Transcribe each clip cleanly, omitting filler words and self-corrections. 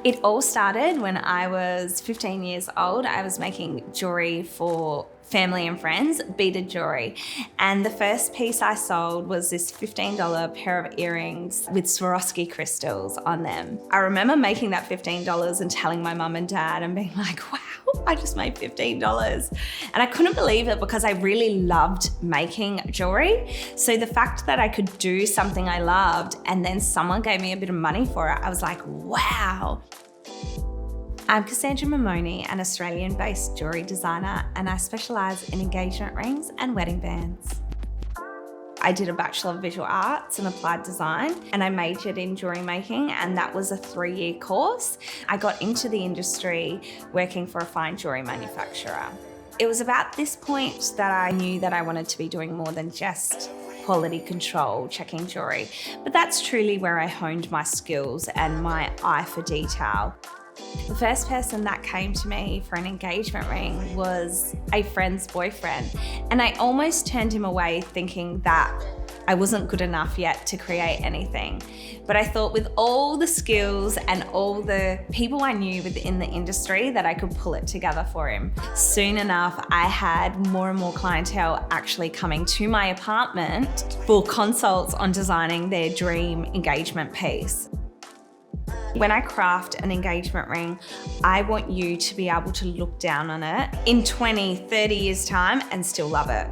It all started when I was 15 years old. I was making jewelry for family and friends, beaded jewelry. And the first piece I sold was this $15 pair of earrings with Swarovski crystals on them. I remember making that $15 and telling my mum and dad and being like, wow, I just made $15. And I couldn't believe it because I really loved making jewelry. So the fact that I could do something I loved and then someone gave me a bit of money for it, I was like, wow. I'm Cassandra Mamone, an Australian-based jewelry designer, and I specialise in engagement rings and wedding bands. I did a Bachelor of Visual Arts and Applied Design, and I majored in jewelry making, and that was a 3-year course. I got into the industry working for a fine jewelry manufacturer. It was about this point that I knew that I wanted to be doing more than just quality control, checking jewelry. But that's truly where I honed my skills and my eye for detail. The first person that came to me for an engagement ring was a friend's boyfriend, and I almost turned him away thinking that I wasn't good enough yet to create anything. But I thought with all the skills and all the people I knew within the industry that I could pull it together for him. Soon enough, I had more and more clientele actually coming to my apartment for consults on designing their dream engagement piece. When I craft an engagement ring, I want you to be able to look down on it in 20, 30 years' time and still love it.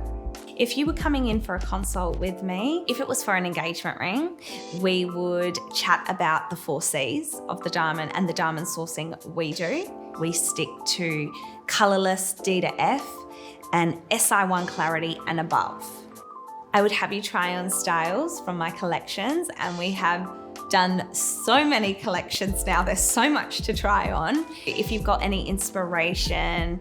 If you were coming in for a consult with me, if it was for an engagement ring, we would chat about the 4 C's of the diamond and the diamond sourcing we do. We stick to colourless D to F and SI1 clarity and above. I would have you try on styles from my collections, and we have done so many collections now. There's so much to try on. If you've got any inspiration,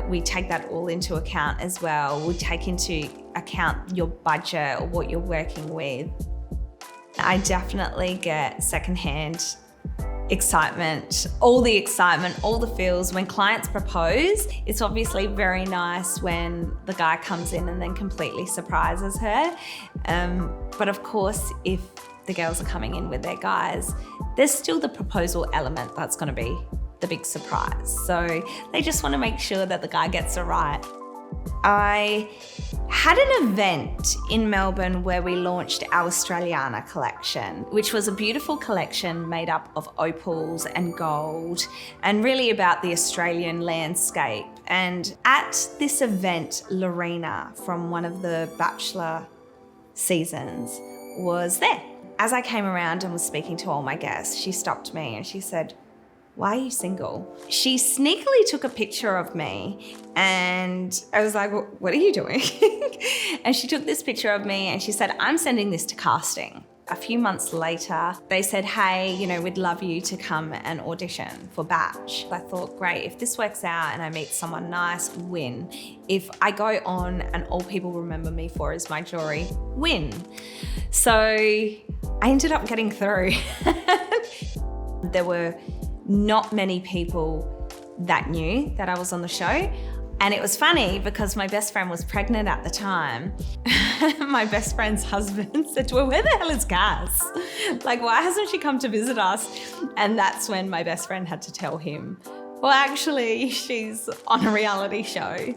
we take that all into account as well. We take into account your budget or what you're working with. I definitely get secondhand excitement, all the feels. When clients propose, it's obviously very nice when the guy comes in and then completely surprises her. But of course, if the girls are coming in with their guys, there's still the proposal element that's going to be the big surprise. So they just want to make sure that the guy gets it right. I had an event in Melbourne where we launched our Australiana collection, which was a beautiful collection made up of opals and gold and really about the Australian landscape. And at this event, Lorena from one of the Bachelor seasons was there. As I came around and was speaking to all my guests, she stopped me and she said, "Why are you single?" She sneakily took a picture of me and I was like, "What are you doing?" And she took this picture of me and she said, "I'm sending this to casting." A few months later, they said, "Hey, we'd love you to come and audition for Batch." I thought, great, if this works out and I meet someone nice, win. If I go on and all people remember me for is my jewelry, win. So I ended up getting through. There were not many people that knew that I was on the show. And it was funny because my best friend was pregnant at the time. My best friend's husband said to her, "Where the hell is Cass? Like, why hasn't she come to visit us?" And that's when my best friend had to tell him, "Well, actually, she's on a reality show."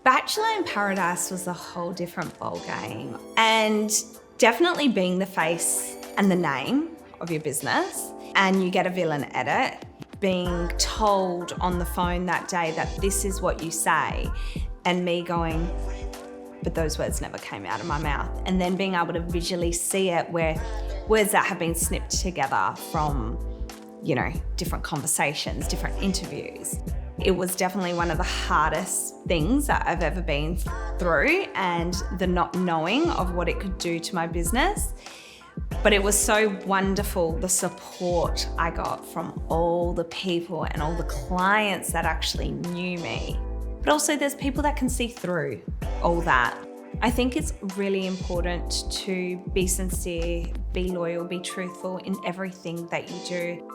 Bachelor in Paradise was a whole different ballgame. And definitely being the face and the name of your business, and you get a villain edit, being told on the phone that day that this is what you say, and me going, but those words never came out of my mouth. And then being able to visually see it where words that have been snipped together from, different conversations, different interviews. It was definitely one of the hardest things that I've ever been through, and the not knowing of what it could do to my business. But it was so wonderful, the support I got from all the people and all the clients that actually knew me. But also there's people that can see through all that. I think it's really important to be sincere, be loyal, be truthful in everything that you do.